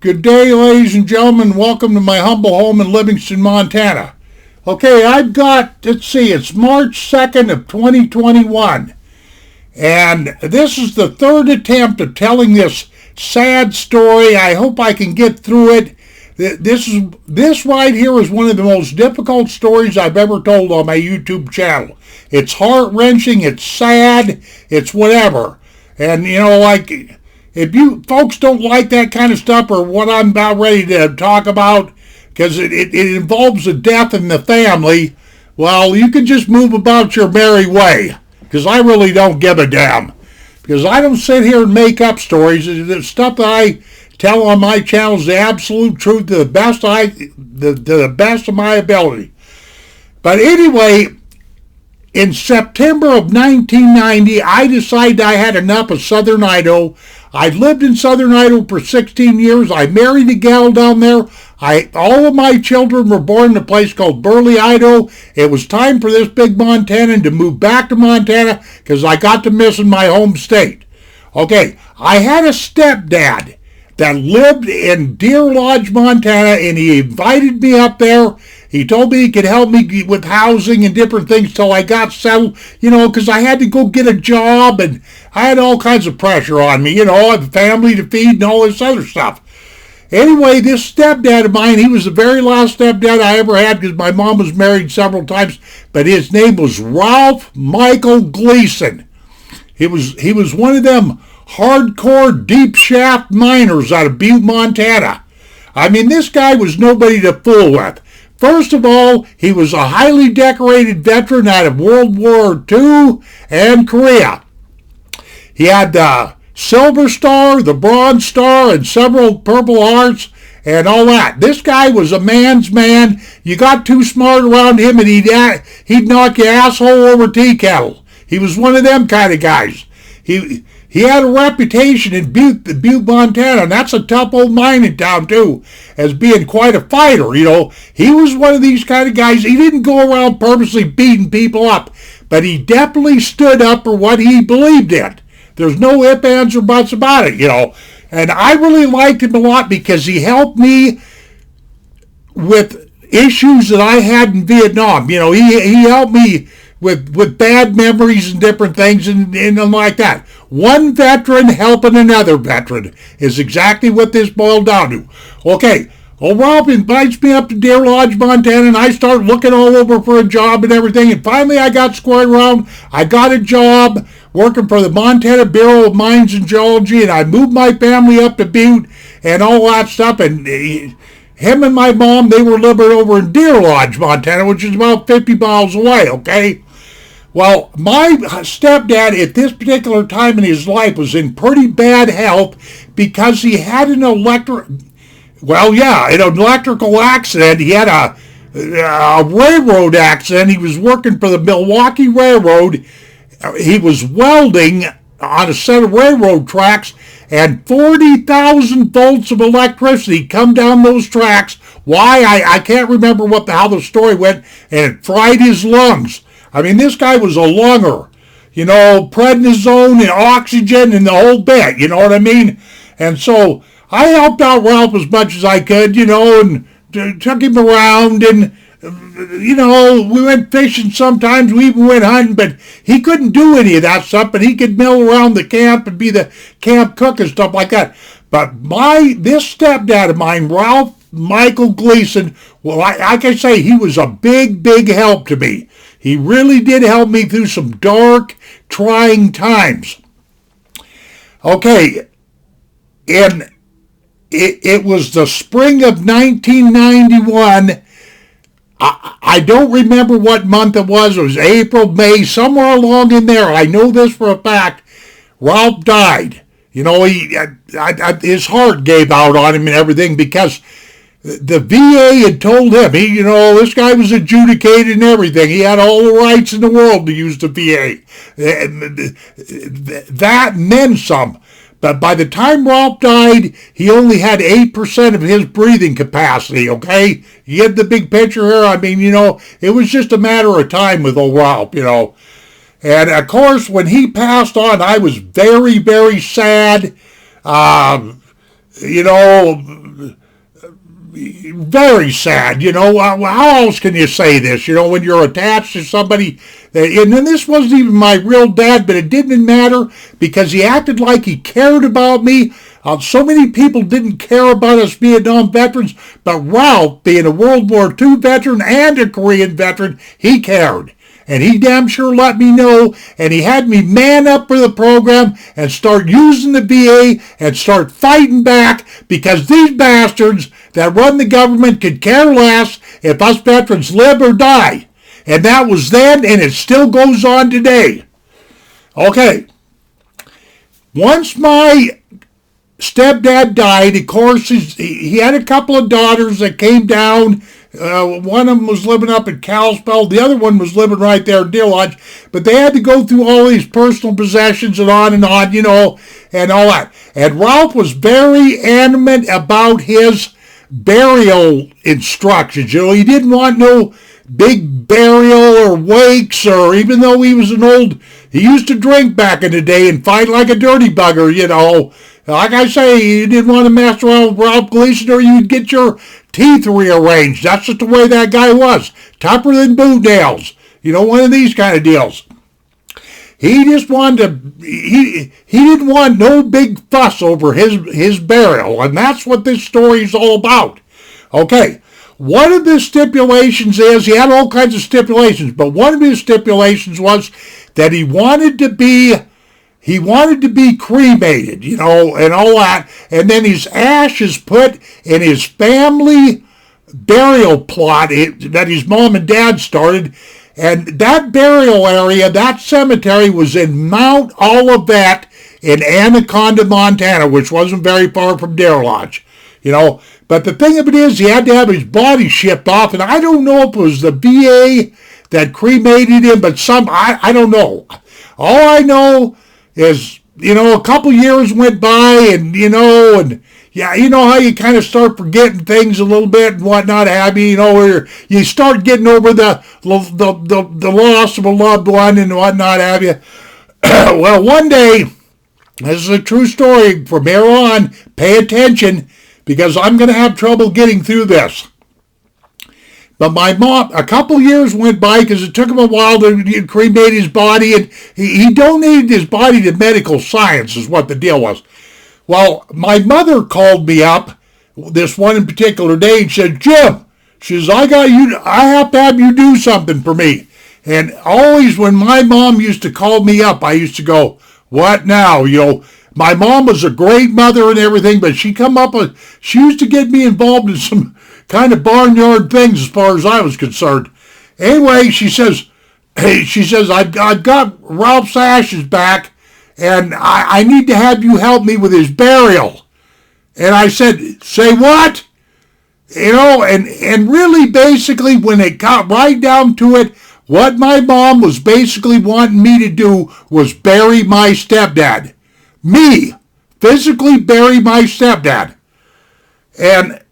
Good day, ladies and gentlemen. Welcome to my humble home in Livingston, Montana. Okay, it's March 2nd of 2021. And this is the third attempt of telling this sad story. I hope I can get through it. This right here is one of the most difficult stories I've ever told on my YouTube channel. It's heart-wrenching, it's sad, it's whatever. And, if you folks don't like that kind of stuff or what I'm about ready to talk about, because it involves a death in the family, well, you can just move about your merry way, because I really don't give a damn. Because I don't sit here and make up stories. The stuff that I tell on my channel is the absolute truth to the best of my ability. But anyway, in September of 1990, I decided I had enough of Southern Idaho. I lived in Southern Idaho for 16 years. I married a gal down there. All of my children were born in a place called Burley, Idaho. It was time for this big Montanan to move back to Montana because I got to missing my home state. Okay, I had a stepdad that lived in Deer Lodge, Montana, and he invited me up there. He told me he could help me with housing and different things till I got settled, because I had to go get a job and I had all kinds of pressure on me, a family to feed and all this other stuff. Anyway, this stepdad of mine, he was the very last stepdad I ever had because my mom was married several times, but his name was Ralph Michael Gleason. He was one of them hardcore deep shaft miners out of Butte, Montana. I mean, this guy was nobody to fool with. First of all, he was a highly decorated veteran out of World War II and Korea. He had the Silver Star, the Bronze Star, and several Purple Hearts and all that. This guy was a man's man. You got too smart around him and he'd knock your asshole over tea kettle. He was one of them kind of guys. He had a reputation in Butte, Montana, and that's a tough old mining town, too, as being quite a fighter, He was one of these kind of guys. He didn't go around purposely beating people up, but he definitely stood up for what he believed in. There's no ifs, ands, or buts about it, And I really liked him a lot because he helped me with issues that I had in Vietnam. He helped me with bad memories and different things and like that. One veteran helping another veteran is exactly what this boiled down to. Okay, Ralph invites me up to Deer Lodge, Montana, and I start looking all over for a job and everything, and finally I got squared around. I got a job working for the Montana Bureau of Mines and Geology, and I moved my family up to Butte and all that stuff, and him and my mom, they were living over in Deer Lodge, Montana, which is about 50 miles away, okay? Well, my stepdad at this particular time in his life was in pretty bad health because he had an electrical accident. He had a railroad accident. He was working for the Milwaukee Railroad. He was welding on a set of railroad tracks, and 40,000 volts of electricity come down those tracks. Why? I can't remember how the story went, and it fried his lungs. I mean, this guy was a lunger, prednisone and oxygen and the whole bit, you know what I mean? And so I helped out Ralph as much as I could, and took him around and, we went fishing sometimes, we even went hunting, but he couldn't do any of that stuff, but he could mill around the camp and be the camp cook and stuff like that. But this stepdad of mine, Ralph Michael Gleason, well, like I say, he was a big, big help to me. He really did help me through some dark, trying times. Okay, and it was the spring of 1991. I don't remember what month it was. It was April, May, somewhere along in there. I know this for a fact. Ralph died. His heart gave out on him and everything because the VA had told him, this guy was adjudicated and everything. He had all the rights in the world to use the VA. That and then some. But by the time Ralph died, he only had 8% of his breathing capacity, okay? You get the big picture here? I mean, it was just a matter of time with old Ralph, And, of course, when he passed on, I was very, very sad. you know, very sad. How else can you say this? When you're attached to somebody, and then this wasn't even my real dad, but it didn't matter because he acted like he cared about me. So many people didn't care about us Vietnam veterans, but Ralph, being a World War II veteran and a Korean veteran, he cared. And he damn sure let me know, and he had me man up for the program and start using the VA and start fighting back because these bastards that run the government could care less if us veterans live or die. And that was then, and it still goes on today. Okay. Once my stepdad died, of course, he had a couple of daughters that came down. One of them was living up in Kalispell. The other one was living right there in Deer Lodge. But they had to go through all these personal possessions and on, and all that. And Ralph was very adamant about his burial instructions. He didn't want no big burial or wakes, or even though he used to drink back in the day and fight like a dirty bugger, Like I say, you didn't want to mess around with Ralph Gleason or you'd get your teeth rearranged. That's just the way that guy was. Tougher than boot nails. One of these kind of deals. He just wanted he didn't want no big fuss over his burial, and that's what this story is all about. Okay, one of the stipulations is, he had all kinds of stipulations, but one of his stipulations was that he wanted to be cremated, and all that, and then his ashes put in his family burial plot that his mom and dad started, and that burial area, that cemetery, was in Mount Olivet in Anaconda, Montana, which wasn't very far from Deer Lodge, But the thing of it is, he had to have his body shipped off, and I don't know if it was the VA that cremated him, but I don't know. All I know is, a couple years went by, and yeah, how you kind of start forgetting things a little bit and whatnot, where you start getting over the loss of a loved one and whatnot, have you. Well, one day, this is a true story, from here on, pay attention, because I'm going to have trouble getting through this. But my mom, a couple years went by because it took him a while to cremate his body, and he donated his body to medical science is what the deal was. Well, my mother called me up this one particular day and said, Jim, she says, I have to have you do something for me. And always when my mom used to call me up, I used to go, what now? My mom was a great mother and everything, but she used to get me involved in some kind of barnyard things as far as I was concerned. Anyway, she says, I've got Ralph's ashes back, and I need to have you help me with his burial. And I said, say what? And really basically when it got right down to it, what my mom was basically wanting me to do was bury my stepdad. Me. Physically bury my stepdad. And,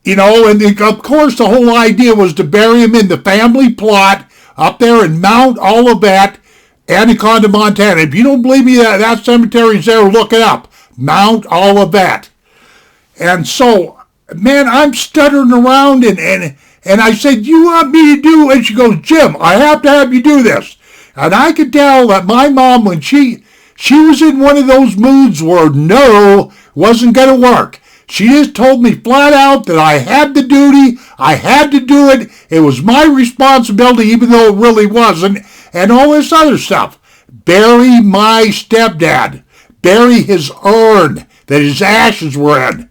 and of course the whole idea was to bury him in the family plot up there in Mount Olivet, Anaconda, Montana. If you don't believe me that cemetery's there, look it up. Mount Olivet. And so, man, I'm stuttering around and I said, you want me to do? And she goes, Jim, I have to have you do this. And I could tell that my mom, when she was in one of those moods where no wasn't going to work. She just told me flat out that I had the duty, I had to do it, it was my responsibility even though it really wasn't, and all this other stuff. Bury my stepdad. Bury his urn that his ashes were in.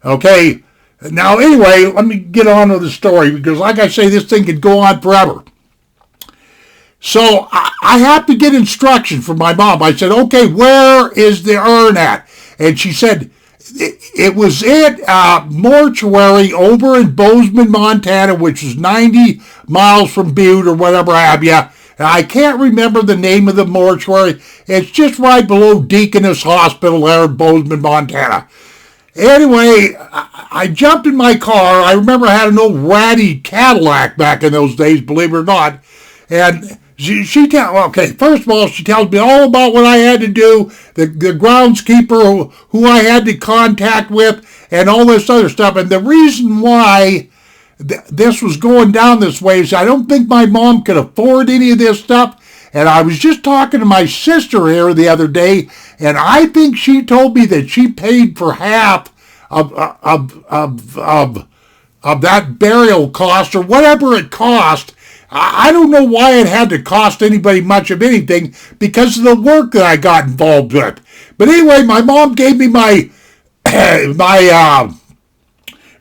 Okay, now anyway, let me get on with the story because like I say, this thing could go on forever. So I have to get instructions from my mom. I said, okay, where is the urn at? And she said, it was at a mortuary over in Bozeman, Montana, which is 90 miles from Butte or whatever have you. And I can't remember the name of the mortuary. It's just right below Deaconess Hospital there in Bozeman, Montana. Anyway, I jumped in my car. I remember I had an old ratty Cadillac back in those days, believe it or not. And Okay, first of all, she tells me all about what I had to do, the groundskeeper who I had to contact with, and all this other stuff. And the reason why this was going down this way is I don't think my mom could afford any of this stuff. And I was just talking to my sister here the other day, and I think she told me that she paid for half of that burial cost, or whatever it cost. I don't know why it had to cost anybody much of anything, because of the work that I got involved with. But anyway, my mom gave me my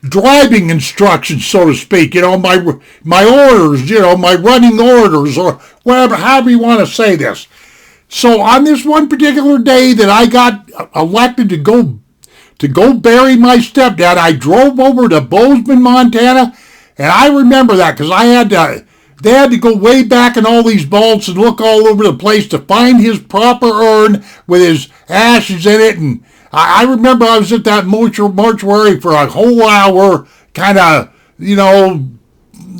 driving instructions, so to speak. My orders. My running orders, or whatever, however you want to say this. So on this one particular day that I got elected to go bury my stepdad, I drove over to Bozeman, Montana, and I remember that because they had to go way back in all these vaults and look all over the place to find his proper urn with his ashes in it. And I remember I was at that mortuary for a whole hour, kind of,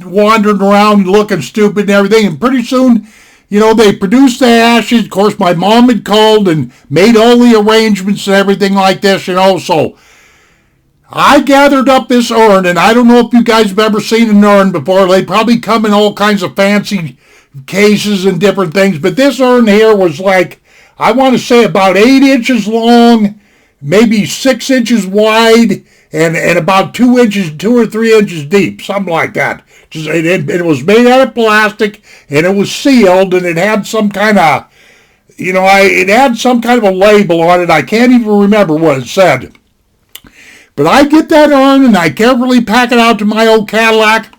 wandering around looking stupid and everything. And pretty soon, they produced the ashes. Of course, my mom had called and made all the arrangements and everything like this, So I gathered up this urn, and I don't know if you guys have ever seen an urn before. They probably come in all kinds of fancy cases and different things. But this urn here was like, I want to say about 8 inches long, maybe 6 inches wide, and about 2 or 3 inches deep, something like that. It was made out of plastic, and it was sealed, and it had some kind of, it had some kind of a label on it. I can't even remember what it said. But I get that urn, and I carefully pack it out to my old Cadillac,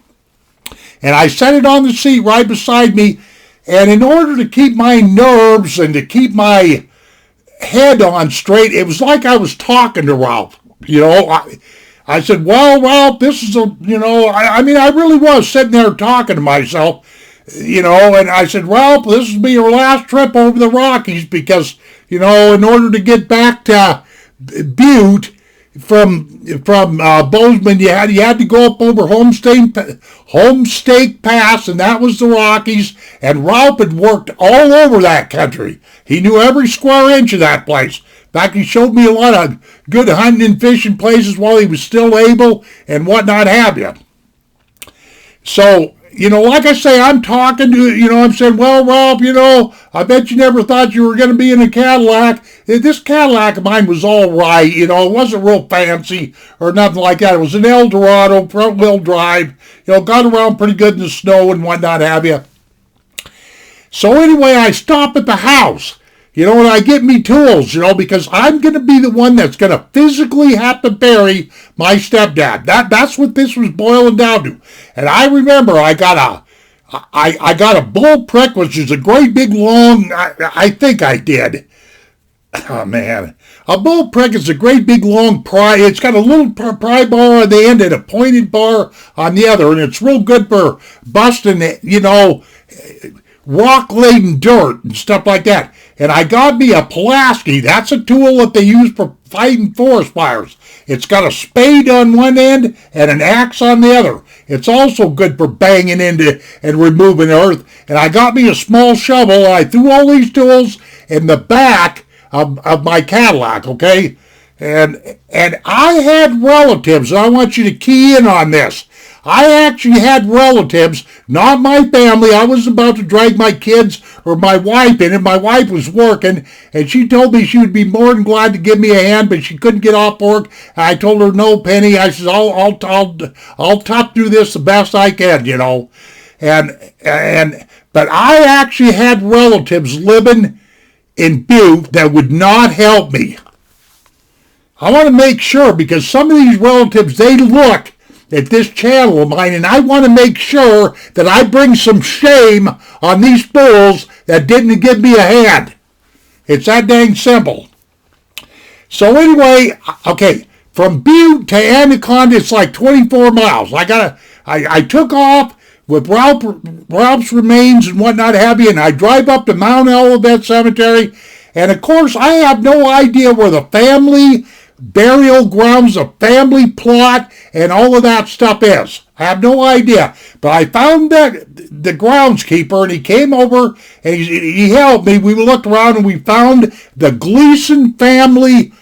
and I set it on the seat right beside me. And in order to keep my nerves and to keep my head on straight, it was like I was talking to Ralph. I said, well, Ralph, this is I really was sitting there talking to myself, and I said, Ralph, this will be your last trip over the Rockies because, in order to get back to Butte, from Bozeman, you had to go up over Homestake Pass, and that was the Rockies. And Ralph had worked all over that country. He knew every square inch of that place. In fact, he showed me a lot of good hunting and fishing places while he was still able, and whatnot have you. So, like I say, I'm talking to, I'm saying, well, Ralph, I bet you never thought you were going to be in a Cadillac. This Cadillac of mine was all right, it wasn't real fancy or nothing like that. It was an Eldorado, front-wheel drive, got around pretty good in the snow and whatnot have you. So anyway, I stop at the house, and I get me tools, because I'm going to be the one that's going to physically have to bury my stepdad. That's what this was boiling down to. And I remember I got a bull prick, which is a great big long, I think I did. Oh, man. A bull prick is a great big long pry. It's got a little pry bar on the end and a pointed bar on the other, and it's real good for busting, rock-laden dirt and stuff like that. And I got me a Pulaski. That's a tool that they use for fighting forest fires. It's got a spade on one end and an axe on the other. It's also good for banging into and removing earth. And I got me a small shovel, and I threw all these tools in the back of my Cadillac, okay? And I had relatives, and I want you to key in on this. I actually had relatives, not my family. I was about to drag my kids or my wife in, and my wife was working, and she told me she would be more than glad to give me a hand, but she couldn't get off work. I told her, no, Penny. I said, I'll tough through this the best I can, But I actually had relatives living in Butte that would not help me. I want to make sure, because some of these relatives, they look at this channel of mine, and I want to make sure that I bring some shame on these fools that didn't give me a hand. It's that dang simple. So anyway, okay, from Butte to Anaconda, it's like 24 miles. I took off with Ralph's remains and whatnot have you, and I drive up to Mount Olivet Cemetery, and of course I have no idea where the family burial grounds, a family plot, and all of that stuff is. I have no idea. But I found the groundskeeper, and he came over, and he helped me. We looked around, and we found the Gleason family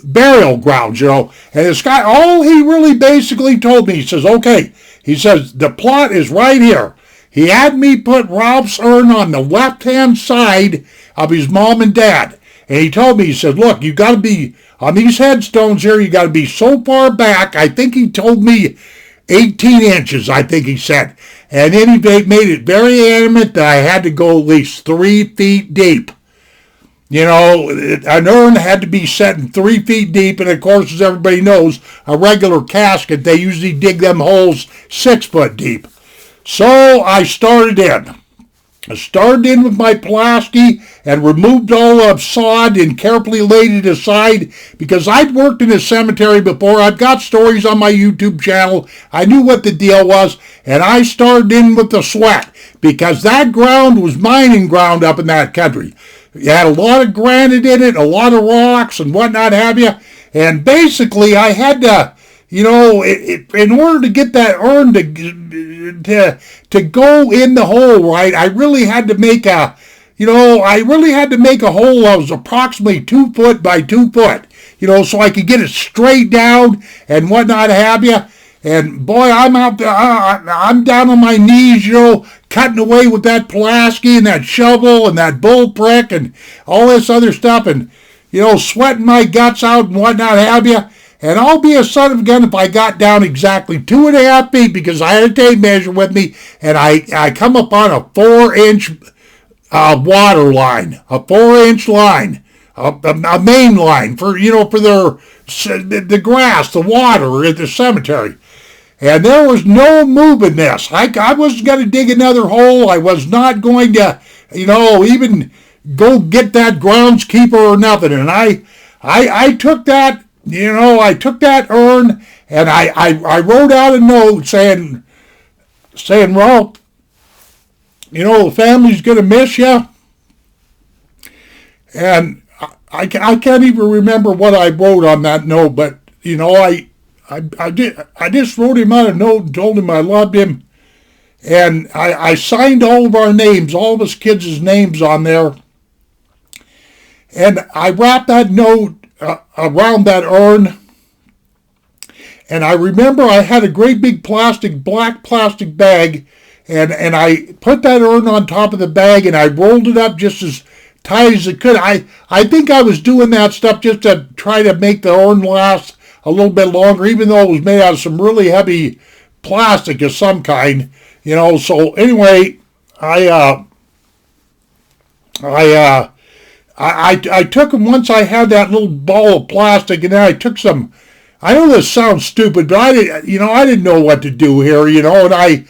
burial grounds, And this guy, all he really basically told me, he says, okay, he says, the plot is right here. He had me put Ralph's urn on the left-hand side of his mom and dad. And he told me, he said, look, you got to be, on these headstones here, you got to be so far back. I think he told me 18 inches, I think he said. And then he made it very adamant that I had to go at least 3 feet deep. An urn had to be set in 3 feet deep. And of course, as everybody knows, a regular casket, they usually dig them holes 6 foot deep. So I started in. I started in with my plastic and removed all of sod and carefully laid it aside because I'd worked in a cemetery before. I've got stories on my YouTube channel. I knew what the deal was, and I started in with the sweat because that ground was mining ground up in that country. You had a lot of granite in it, a lot of rocks and whatnot have you, and basically I had to, in order to get that urn to go in the hole right, I really had to make a hole that was approximately 2 foot by 2 foot, so I could get it straight down and whatnot have you. And boy, I'm out there, I'm down on my knees, cutting away with that plastic and that shovel and that bull prick and all this other stuff, and sweating my guts out and whatnot have you. And I'll be a son of a gun if I got down exactly 2.5 feet because I had a tape measure with me, and I come up on a 4-inch water line, a 4-inch line, a main line for the grass, the water at the cemetery. And there was no moving this. I wasn't going to dig another hole. I was not going to, even go get that groundskeeper or nothing. And I took that. I took that urn and I wrote out a note saying, Ralph, the family's going to miss you. And I can't even remember what I wrote on that note, but, I just wrote him out a note and told him I loved him. And I signed all of our names, all of us kids' names on there. And I wrapped that note around that urn, and I remember I had a great big black plastic bag, and I put that urn on top of the bag, and I rolled it up just as tight as it could. I think I was doing that stuff just to try to make the urn last a little bit longer, even though it was made out of some really heavy plastic of some kind, So anyway, I took them once I had that little ball of plastic, and then I took some, I know this sounds stupid, but I didn't know what to do here, and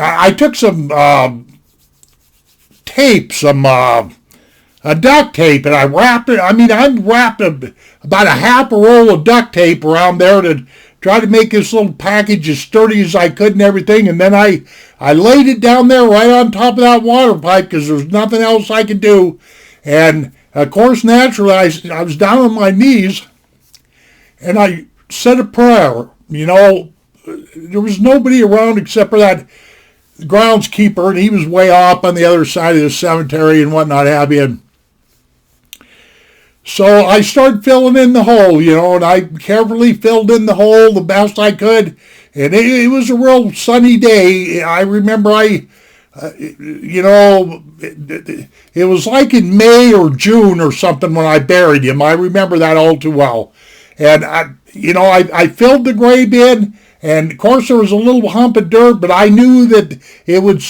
I took some tape, a duct tape, and I wrapped it, I wrapped about a half a roll of duct tape around there to try to make this little package as sturdy as I could and everything, and then I laid it down there right on top of that water pipe because there was nothing else I could do. And, of course, naturally, I was down on my knees, and I said a prayer. There was nobody around except for that groundskeeper, and he was way off on the other side of the cemetery and whatnot have you. So I started filling in the hole, and I carefully filled in the hole the best I could. And it was a real sunny day. I remember it was like in May or June or something when I buried him. I remember that all too well. And I filled the grave in, and of course there was a little hump of dirt, but I knew that it would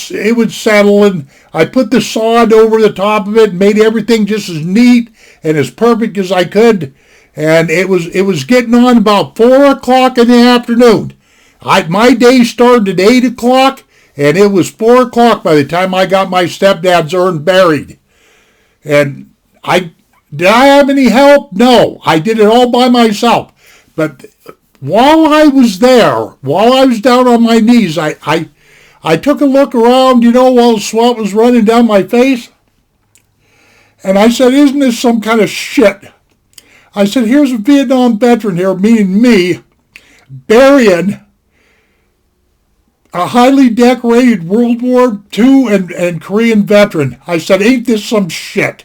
settle, and I put the sod over the top of it and made everything just as neat and as perfect as I could. And it was getting on about 4 o'clock in the afternoon. My day started at 8 o'clock. And it was 4 o'clock by the time I got my stepdad's urn buried. And did I have any help? No, I did it all by myself. But while I was there, while I was down on my knees, I took a look around, while the sweat was running down my face. And I said, isn't this some kind of shit? I said, here's a Vietnam veteran here, meaning me, burying a highly decorated World War II and Korean veteran. I said, ain't this some shit?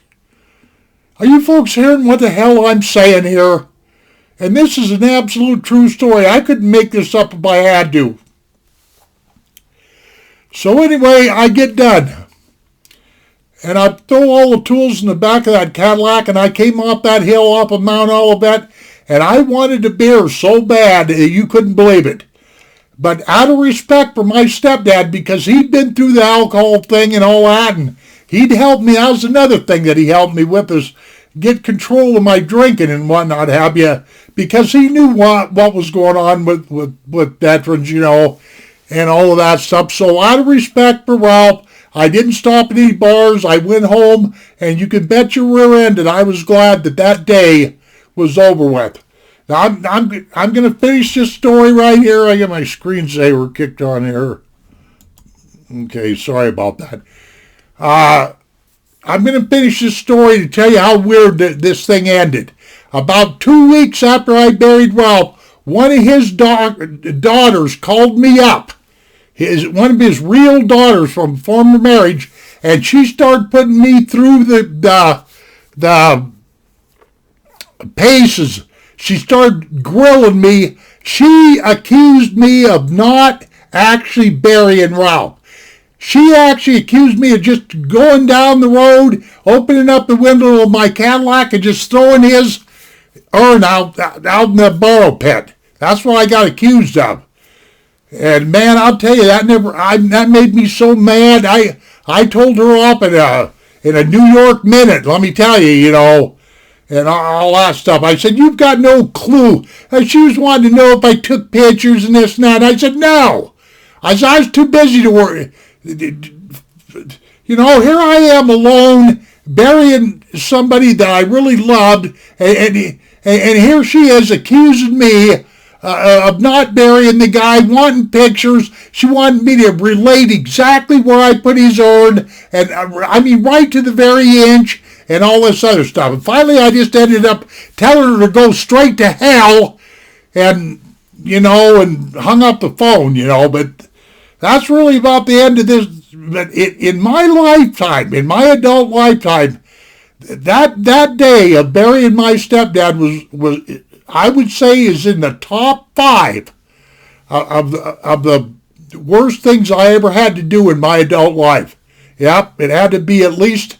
Are you folks hearing what the hell I'm saying here? And this is an absolute true story. I couldn't make this up if I had to. So anyway, I get done. And I throw all the tools in the back of that Cadillac, and I came off that hill off of Mount Olivet, and I wanted to beer so bad that you couldn't believe it. But out of respect for my stepdad, because he'd been through the alcohol thing and all that, and he'd help me. That was another thing that he helped me with, is get control of my drinking and whatnot, have you, because he knew what was going on with veterans, you know, and all of that stuff. So out of respect for Ralph, I didn't stop at any bars. I went home, and you can bet your rear end that I was glad that that day was over with. Now, I'm going to finish this story right here. I get my screensaver kicked on here. Okay, sorry about that. I'm going to finish this story to tell you how weird this thing ended. About 2 weeks after I buried Ralph, one of his daughters called me up. One of his real daughters from former marriage, and she started putting me through the paces. She started grilling me. She accused me of not actually burying Ralph. She actually accused me of just going down the road, opening up the window of my Cadillac, and just throwing his urn out in the borrow pit. That's what I got accused of. And man, I'll tell you, that made me so mad. I told her off in a New York minute, let me tell you, you know, and all that stuff. I said, you've got no clue. And she was wanting to know if I took pictures and this and that. I said, no. I was too busy to work. You know, here I am alone, burying somebody that I really loved, and here she is accusing me of not burying the guy, wanting pictures. She wanted me to relate exactly where I put his urn, and I mean right to the very inch, and all this other stuff. And finally I just ended up telling her to go straight to hell, and, you know, and hung up the phone, you know. But that's really about the end of this. But in my lifetime, in my adult lifetime, that day of burying my stepdad was I would say is in the top 5 of the worst things I ever had to do in my adult life. Yep, it had to be at least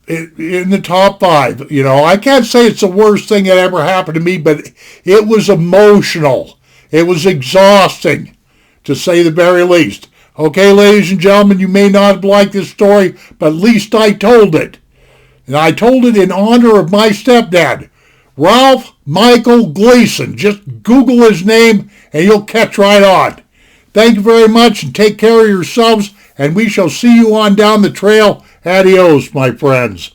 in the top 5. You know, I can't say it's the worst thing that ever happened to me, but it was emotional. It was exhausting, to say the very least. Okay, ladies and gentlemen, you may not have liked this story, but at least I told it. And I told it in honor of my stepdad, Ralph Michael Gleason. Just Google his name and you'll catch right on. Thank you very much, and take care of yourselves, and we shall see you on down the trail. Adios, my friends.